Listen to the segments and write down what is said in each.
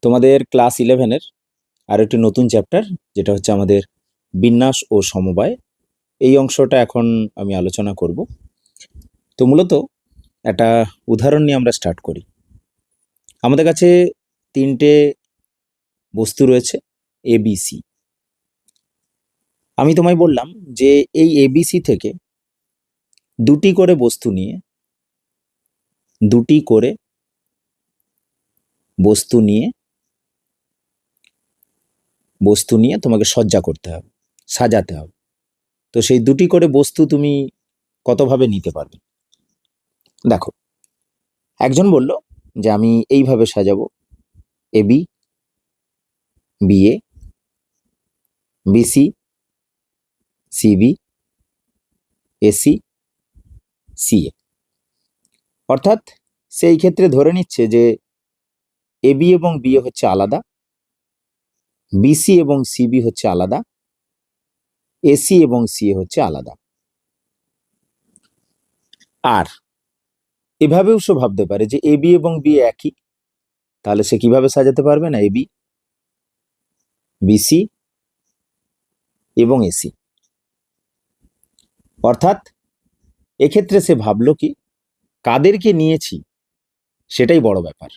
তোমাদের ক্লাস 11-এর আর একটি নতুন চ্যাপ্টার, যেটা হচ্ছে আমাদের বিন্যাস ও সমবায়। এই অংশটা এখন আমি আলোচনা করব। তো মূলত একটা উদাহরণ নিয়ে আমরা স্টার্ট করি। আমাদের কাছে তিনটে বস্তু রয়েছে, এবিসি। আমি তোমায় বললাম যে এই এবিসি থেকে দুটি করে বস্তু নিয়ে তোমাকে সজ্জা করতে হবে, সাজাতে হবে। তো সেই দুটি করে বস্তু তুমি কতভাবে নিতে পারবে? দেখো, একজন বলল যে আমি এইভাবে সাজাবো, A B, B A, B C, C B, A C, C A. অর্থাৎ সেই ক্ষেত্রে ধরে নিচ্ছে যে এবি এবং বিএ হচ্ছে আলাদা, বিসি এবং সিবি হচ্ছে আলাদা, এসি এবং সিএ হচ্ছে আলাদা। আর এভাবেও সে ভাবতে পারে যে এবি এবং বিএ একই, তাহলে সে কিভাবে সাজাতে পারবে না এবি, বিসি এবং এসি। অর্থাৎ এক্ষেত্রে সে ভাবলো কি, কাদেরকে নিয়েছি সেটাই বড় ব্যাপার।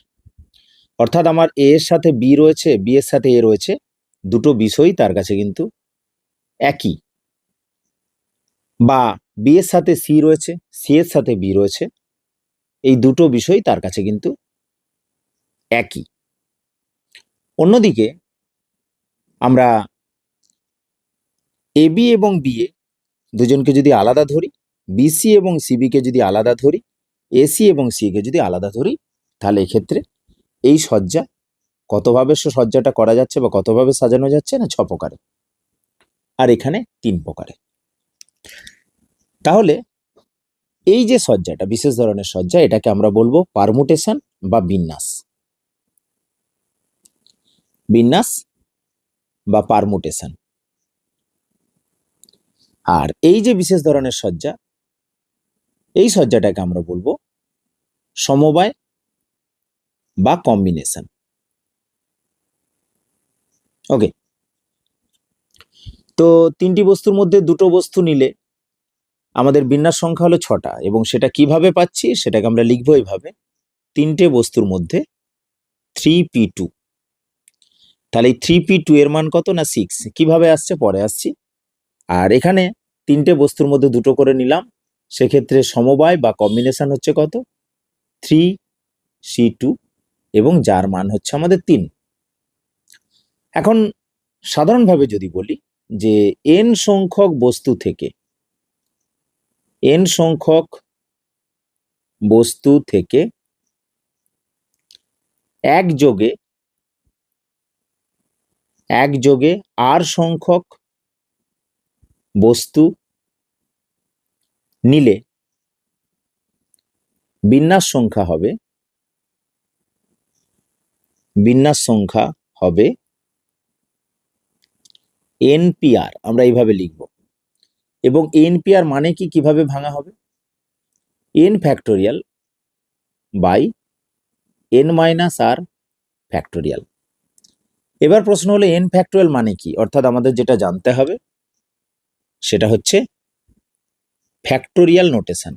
অর্থাৎ আমার এ এর সাথে বি রয়েছে, বি এর সাথে এ রয়েছে, দুটো বিষয়ই তার কাছে কিন্তু একই। বা বি এর সাথে সি রয়েছে, সি এর সাথে বি রয়েছে, এই দুটো বিষয় তার কাছে কিন্তু একই। অন্যদিকে আমরা এবি এবং বিএ দুজনকে যদি আলাদা ধরি, বিসি এবং সিবি কে যদি আলাদা ধরি, এসি এবং সি কে যদি আলাদা ধরি, তাহলে এক্ষেত্রে এই সজ্জা কতভাবে সজ্জাটা করা যাচ্ছে বা কতভাবে সাজানো যাচ্ছে না 6 প্রকারে, আর এখানে 3 প্রকারে। তাহলে এই যে সজ্জাটা, বিশেষ ধরনের সজ্জা, এটাকে আমরা বলবো পারমুটেশন বা বিন্যাস। বিন্যাস বা পারমুটেশন। আর এই যে বিশেষ ধরনের সজ্জা, এই সজ্জাটাকে আমরা বলবো সমবায় বা কম্বিনেশন। ওকে, তো তিনটি বস্তুর মধ্যে দুটো বস্তু নিলে আমাদের বিন্যাস সংখ্যা হলো 6টা, এবং সেটা কিভাবে পাচ্ছি সেটাকে আমরা লিখবো এইভাবে, তিনটে বস্তুর মধ্যে 3p2। তাহলে এই 3p2 এর মান কত না 6। কিভাবে আসছে পরে আসছি। আর এখানে তিনটে বস্তুর মধ্যে দুটো করে নিলাম, সেক্ষেত্রে সমবায় বা কম্বিনেশন হচ্ছে কত, 3c2, এবং যার মান হচ্ছে আমাদের 3। এখন সাধারণভাবে যদি বলি যে n সংখ্যক বস্তু থেকে একযোগে r সংখ্যক বস্তু নিলে বিন্যাস সংখ্যা হবে npr। আমরা এইভাবে লিখব। এবং npr মানে কি, কিভাবে ভাঙা হবে, n factorial by n minus r factorial. এবার প্রশ্ন হলো n ফ্যাক্টোরিয়াল মানে কি, অর্থাৎ আমাদের যেটা জানতে হবে সেটা হচ্ছে ফ্যাক্টোরিয়াল নোটেশন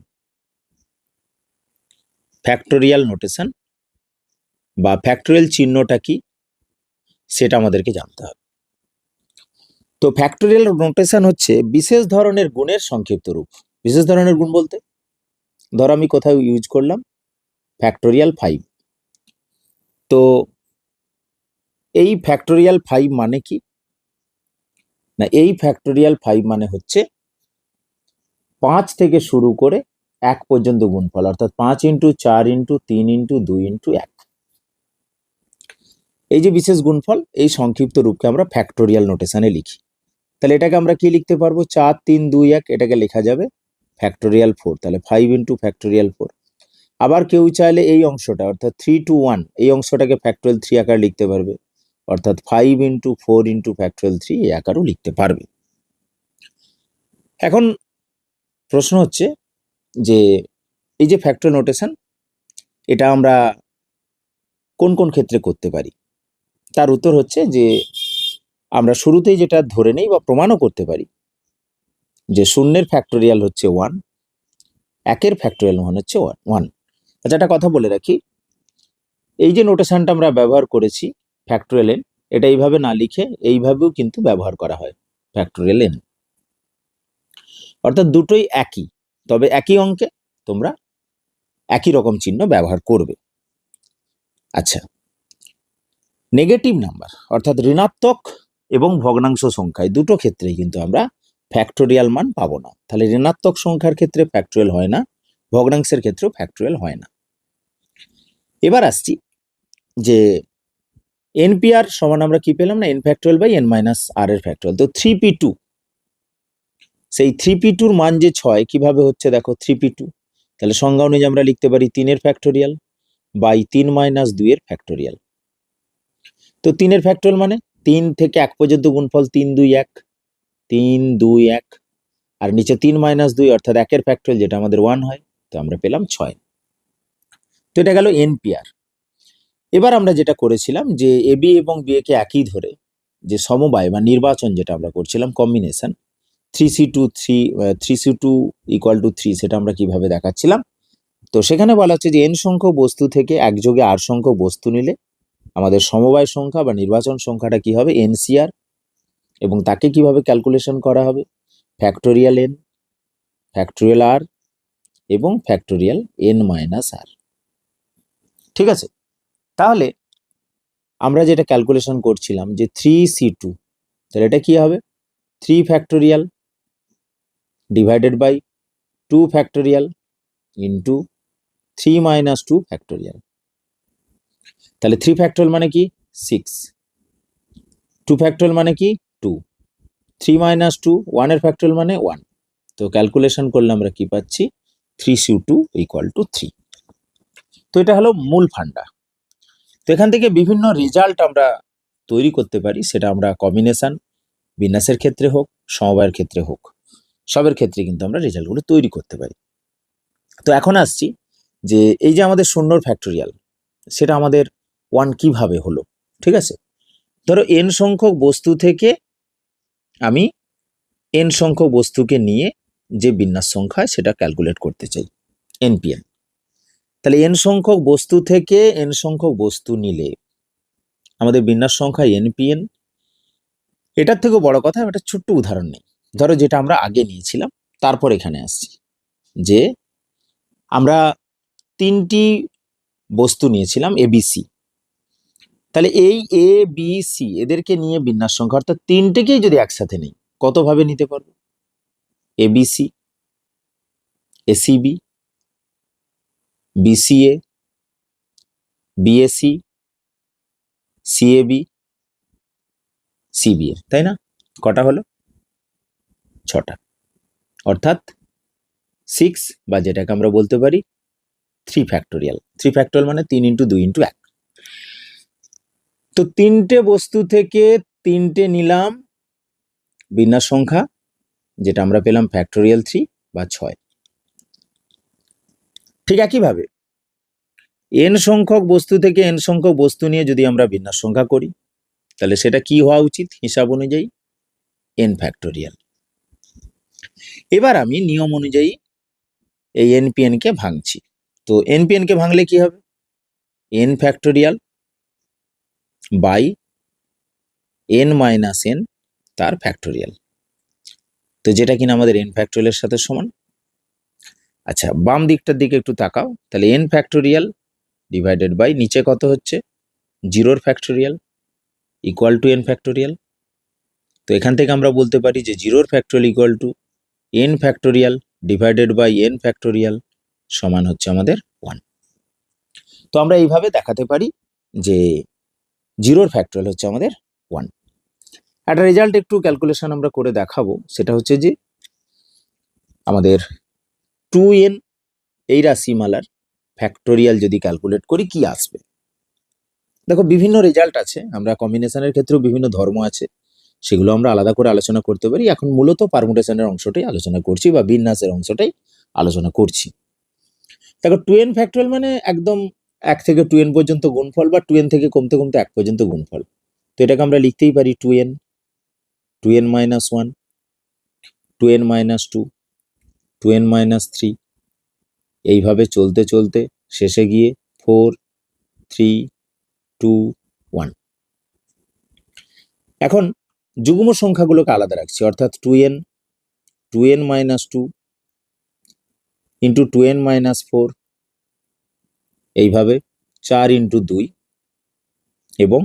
বা ফ্যাক্টোরিয়াল চিহ্নটা কি সেটা আমাদেরকে জানতে হবে। তো ফ্যাক্টোরিয়াল নোটেশন হচ্ছে বিশেষ ধরনের গুণের সংক্ষিপ্ত রূপ। বিশেষ ধরনের গুণ বলতে ধর আমি কোথাও ইউজ করলাম ফ্যাক্টোরিয়াল 5। তো এই ফ্যাক্টোরিয়াল 5 মানে কি না, এই ফ্যাক্টোরিয়াল 5 মানে হচ্ছে 5 থেকে শুরু করে 1 পর্যন্ত গুণফল, অর্থাৎ 5 ইন্টু 4 ইন্টু 3 ইন্টু 2 ইন্টু 1। এই যে বিশেষ গুণফল, এই সংক্ষিপ্ত রূপকে আমরা ফ্যাক্টোরিয়াল নোটেশনে লিখি। তাহলে এটাকে আমরা কি লিখতে পারবো, 4 3 2 1, এটাকে লেখা যাবে ফ্যাক্টোরিয়াল 4। তাহলে 5 ইন্টু ফ্যাক্টোরিয়াল 4। আবার কেউ চাইলে এই অংশটা অর্থাৎ 3 to 1 এই অংশটাকে ফ্যাক্টোরিয়াল 3 আকারে লিখতে পারবে, অর্থাৎ 5 ইন্টু 4 ইন্টু ফ্যাক্টোরিয়াল 3 এই আকারেও লিখতে পারবে। এখন প্রশ্ন হচ্ছে যে এই যে ফ্যাক্টোরিয়াল নোটেশন, এটা আমরা কোন কোন ক্ষেত্রে করতে পারি। তার উত্তর হচ্ছে যে আমরা শুরুতেই যেটা ধরে নেই বা প্রমাণও করতে পারি যে শূন্যের ফ্যাক্টোরিয়াল হচ্ছে 1, একের ফ্যাক্টোরিয়াল মান হচ্ছে 1। আচ্ছা, একটা কথা বলে রাখি, এই যে নোটেশনটা আমরা ব্যবহার করেছি ফ্যাক্টোরিয়াল এন, এটা এইভাবে না লিখে এইভাবেও কিন্তু ব্যবহার করা হয় ফ্যাক্টোরিয়াল এন, অর্থাৎ দুটোই একই, তবে একই অঙ্কে তোমরা একই রকম চিহ্ন ব্যবহার করবে। আচ্ছা, নেগেটিভ নাম্বার অর্থাৎ ঋণাত্মক এবং ভগ্নাংশ সংখ্যায় দুটো ক্ষেত্রেই কিন্তু আমরা ফ্যাক্টোরিয়াল মান পাবো না। তাহলে ঋণাত্মক সংখ্যার ক্ষেত্রে ফ্যাক্টোরিয়াল হয় না, ভগ্নাংশের ক্ষেত্রেও ফ্যাক্টোরিয়াল হয় না। এবার আসছি যে এনপিআর সমান আমরা কি পেলাম না, n factorial by N minus r এর ফ্যাক্টোরিয়াল। তো 3p2, সেই 3p2 মান যে 6 কিভাবে হচ্ছে দেখো 3p2, তাহলে সংজ্ঞা অনুযায়ী আমরা লিখতে পারি 3 এর ফ্যাক্টোরিয়াল বাই 3 মাইনাস 2 এর ফ্যাক্টোরিয়াল। তো 3 এর ফ্যাক্টোরিয়াল মানে 3 থেকে 1 পর্যন্ত গুণফল 3 2 1, 3 2 1, আর নিচে 3 মাইনাস 2 অর্থাৎ 1 এর ফ্যাক্টোরিয়াল যেটা আমাদের 1 হয়, তো আমরা পেলাম 6। তো এটা গেল এনপিআর। এবার আমরা যেটা করেছিলাম যে এবি এবং বিএ কে একই ধরে যে সমবায় বা নির্বাচন যেটা আমরা করছিলাম কম্বিনেশন 3c2 ইকুয়াল টু 3, সেটা আমরা কিভাবে দেখাচ্ছিলাম। তো সেখানে বলা হচ্ছে যে এন সংখ্যক বস্তু থেকে একযোগে আর সংখ্যক বস্তু নিলে আমাদের সমবায় সংখ্যা বা নির্বাচন সংখ্যাটা কি হবে, এনসিআর, এবং তাকে কিভাবে ক্যালকুলেশন করা হবে, ফ্যাক্টোরিয়াল এন, ফ্যাক্টোরিয়াল আর এবং ফ্যাক্টোরিয়াল এন মাইনাস আর। ঠিক আছে, তাহলে আমরা যেটা ক্যালকুলেশন করছিলাম যে 3c2, তাহলে এটা কি হবে 3 factorial divided by 2 factorial into 3 minus 2 factorial. তাহলে 3 ফ্যাক্টোরিয়াল মানে কি 6, 2 ফ্যাক্টোরিয়াল মানে কি 2, 3 মাইনাস 2, 1 এর ফ্যাক্টোরিয়াল মানে 1। তো ক্যালকুলেশন করলে আমরা কি পাচ্ছি 3c2 ইকুয়াল টু 3। তো এটা হলো মূল ফান্ডা। তো এখান থেকে বিভিন্ন রেজাল্ট আমরা তৈরি করতে পারি, সেটা আমরা কম্বিনেশন বিন্যাসের ক্ষেত্রে হোক, সমবায়ের ক্ষেত্রে হোক, সবের ক্ষেত্রে কিন্তু আমরা রেজাল্টগুলো তৈরি করতে পারি। তো এখন আসছি যে এই যে আমাদের শূন্যর ফ্যাক্টোরিয়াল, সেটা আমাদের 1 কিভাবে হলো। ঠিক আছে, ধরো এন সংখ্যক বস্তু থেকে আমি এন সংখ্যক বস্তুকে নিয়ে যে বিন্যাস সংখ্যা সেটা ক্যালকুলেট করতে চাই, এনপিএন। তাহলে এন সংখ্যক বস্তু থেকে এন সংখ্যক বস্তু নিলে আমাদের বিন্যাস সংখ্যা এনপিএন। এটার থেকেও বড় কথা, একটা ছোট্ট উদাহরণ নেই, ধরো যেটা আমরা আগে নিয়েছিলাম, তারপর এখানে আসছি যে আমরা 3টি বস্তু নিয়েছিলাম এবিসি। তাহলে এই এ বি সি এদেরকে নিয়ে বিন্যাস সংখ্যা, অর্থাৎ 3টেকেই যদি একসাথে নেই কতভাবে নিতে পারবো, ABC, ACB, BCA, BAC, CAB, CBA, তাই না? কটা হলো 6টা, অর্থাৎ 6 বা যেটাকে আমরা বলতে পারি 3 ফ্যাক্টোরিয়াল। 3 ফ্যাক্টোরিয়াল মানে 3 ইন্টু 2 ইন্টু 1। তো 3টে বস্তু থেকে 3টে নিলাম বিন্যাস সংখ্যা, যেটা আমরা পেলাম ফ্যাক্টোরিয়াল 3 বা 6। ঠিক একইভাবে এন সংখ্যক বস্তু থেকে এন সংখ্যক বস্তু নিয়ে যদি আমরা বিন্যাস সংখ্যা করি, তাহলে সেটা কি হওয়া উচিত হিসাব অনুযায়ী, এন ফ্যাক্টোরিয়াল। এবার আমি নিয়ম অনুযায়ী এই এনপিএন কে ভাঙছি। তো এনপিএন কে ভাঙলে কি হবে, N factorial by N minus N তার ফ্যাক্টোরিয়াল, তো যেটা কিনা আমাদের এন ফ্যাক্টোরিয়ালের সাথে সমান। আচ্ছা, বাম দিকটার দিকে একটু তাকাও, তাহলে এন ফ্যাক্টোরিয়াল ডিভাইডেড বাই নিচে কত হচ্ছে 0 factorial equal to N factorial. তো এখান থেকে আমরা বলতে পারি যে 0 factorial equal to N factorial divided by N factorial সমান হচ্ছে আমাদের 1। তো আমরা এইভাবে দেখাতে পারি যে 0 ফ্যাক্টোরিয়াল হচ্ছে আমাদের 1। একটা রেজাল্ট একটু ক্যালকুলেশন আমরা করে দেখাবো, সেটা হচ্ছে যে আমাদের 2n এই রাশিমালার ফ্যাক্টোরিয়াল যদি ক্যালকুলেট করি কি আসবে। দেখো বিভিন্ন রেজাল্ট আছে, আমরা কম্বিনেশনের ক্ষেত্রেও বিভিন্ন ধর্ম আছে, সেগুলো আমরা আলাদা করে আলোচনা করতে পারি। এখন মূলত পারমুটেশনের অংশটাই আলোচনা করছি বা বিন্যাসের অংশটাই আলোচনা করছি। দেখো 2n ফ্যাক্টোরিয়াল মানে একদম 1 থেকে 2n পর্যন্ত গুণফল বা 2n থেকে কমতে কমতে 1 পর্যন্ত গুণফল। তো এটাকে আমরা লিখতেই পারি 2n, 2n minus 1, 2n minus 2, 2n minus 3, এইভাবে চলতে চলতে শেষে গিয়ে 4, 3, 2, 1। এখন যুগ্ম সংখ্যাগুলোকে আলাদা রাখছি, অর্থাৎ 2n, 2n minus 2 into 2n minus 4, এইভাবে 4 ইন্টু 2, এবং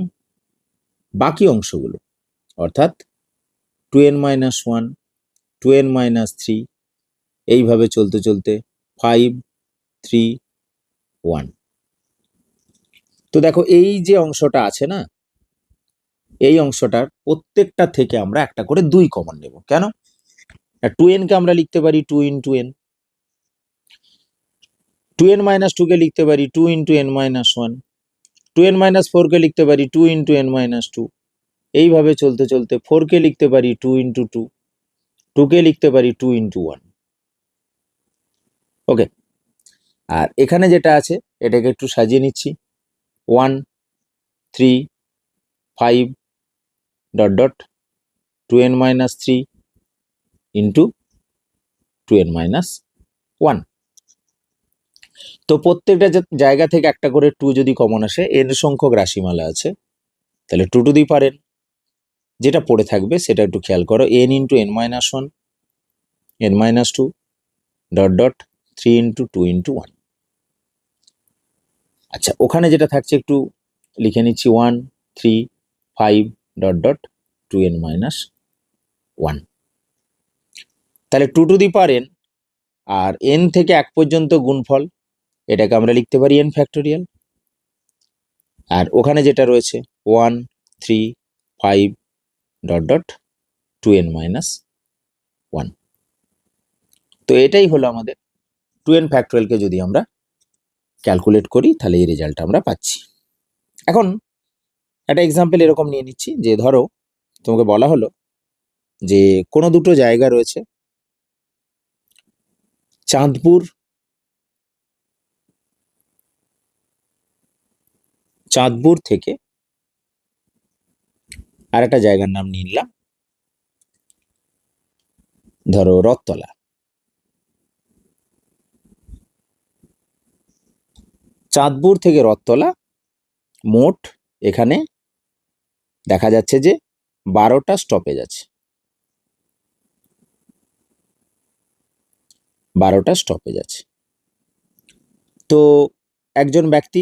বাকি অংশগুলো অর্থাৎ 2n মাইনাস 1, 2n মাইনাস 3, এইভাবে চলতে চলতে 5, 3, 1। তো দেখো এই যে অংশটা আছে না, এই অংশটার প্রত্যেকটা থেকে আমরা একটা করে 2 কমন নেব। কেন? 2n কে আমরা লিখতে পারি 2 ইন্টু n, 2n মাইনাস 2 কে লিখতে পারি 2 into n minus 1, 2n minus 4 কে লিখতে পারি 2 ইন্টু n মাইনাস 2, এইভাবে চলতে চলতে 4 কে লিখতে পারি 2 ইন্টু 2, 2 কে লিখতে পারি 2 ইন্টু 1। ওকে, আর এখানে যেটা আছে এটাকে একটু সাজিয়ে নিচ্ছি, 1, 3, 5 dot dot 2n minus 3 into 2n minus 1। তো প্রত্যেকটা জায়গা থেকে একটা করে 2 যদি কমন আসে, n সংখ্যক রাশিমালা আছে, তাহলে 2 টু দি পাওয়ার n, যেটা পড়ে থাকবে সেটা একটু খেয়াল করো, n into n minus 1, n minus 2 dot dot 3 into 2 into 1। আচ্ছা, ওখানে যেটা থাকছে একটু লিখে নিচ্ছি, 1, 3, 5 ডট ডট 2n মাইনাস 1। তাহলে 2 টু দি পাওয়ার n আর n থেকে 1 পর্যন্ত গুণফল, এটাকে আমরা লিখতে পারি n ফ্যাক্টোরিয়াল। আর ওখানে যেটা রয়েছে 1, 3, 5 ডট ডট 2n মাইনাস 1। তো এটাই হলো আমাদের 2n ফ্যাক্টোরিয়ালকে যদি আমরা ক্যালকুলেট করি তাহলে এই রেজাল্টটা আমরা পাচ্ছি। এখন একটা এক্সাম্পল এরকম নিয়ে নিচ্ছি, যে ধরো তোমাকে বলা হলো যে কোনো দুটো জায়গা রয়েছে, চাঁদপুর থেকে আর একটা জায়গার নাম নিলাম ধরো রথতলা। চাঁদপুর থেকে রথতলা মোট এখানে দেখা যাচ্ছে যে 12টা স্টপেজ আছে, 12টা স্টপেজ আছে। তো একজন ব্যক্তি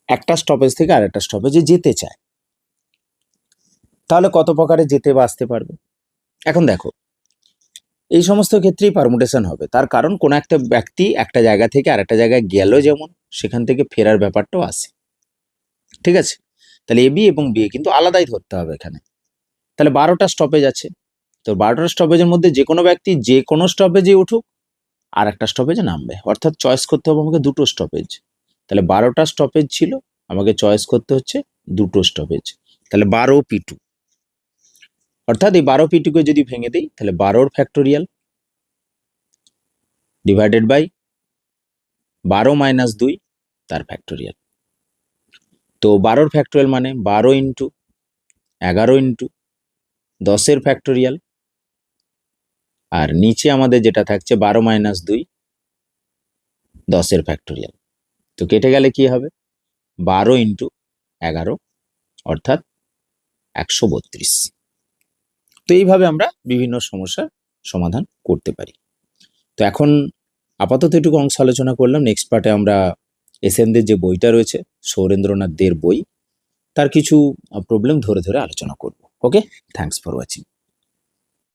একটা স্টপেজ থেকে আরেকটা স্টপেজে যেতে চায়, তাহলে কত প্রকারে যেতে বা আসতে পারবে? এখন দেখো, এই সমস্ত ক্ষেত্রেই পারমুটেশন হবে, তার কারণ কোন একটা ব্যক্তি একটা জায়গা থেকে আরেকটা জায়গায় গেল, যেমন সেখান থেকে ফেরার ব্যাপারটাও আসে, ঠিক আছে? তাহলে এ বি এবং বি কিন্তু আলাদাই ধরতে হবে এখানে। তাহলে 12টা স্টপেজ আছে, তো 12টা স্টপেজের মধ্যে যে কোনো ব্যক্তি যে কোনো স্টপেজে উঠুক আর একটা স্টপেজে নামবে, অর্থাৎ চয়েস করতে হবে আমাকে দুটো স্টপেজ। তাহলে 12টা স্টপেজ ছিল, আমাকে চয়েস করতে হচ্ছে দুটো স্টপেজ, তাহলে 12p2, অর্থাৎ এই 12p2কে যদি ভেঙে দিই তাহলে 12 ফ্যাক্টোরিয়াল ডিভাইডেড বাই 12 মাইনাস 2 তার ফ্যাক্টোরিয়াল। তো 12 ফ্যাক্টোরিয়াল মানে 12 ইন্টু 11 ইন্টু 10 ফ্যাক্টোরিয়াল, আর নিচে আমাদের যেটা থাকছে 12 মাইনাস 2 10 ফ্যাক্টোরিয়াল। তো কেটে গেলে কি হবে? 12 ইন্টু 11 অর্থাৎ 132। তো এইভাবে আমরা বিভিন্ন সমস্যার সমাধান করতে পারি। তো এখন আপাতত এটুকু অংশ আলোচনা করলাম। নেক্সট পার্টে আমরা এসএনদের যে বইটা রয়েছে, সৌরেন্দ্রনাথ দের বই, তার কিছু প্রবলেম ধরে ধরে আলোচনা করব। ওকে, থ্যাঙ্কস ফর ওয়াচিং।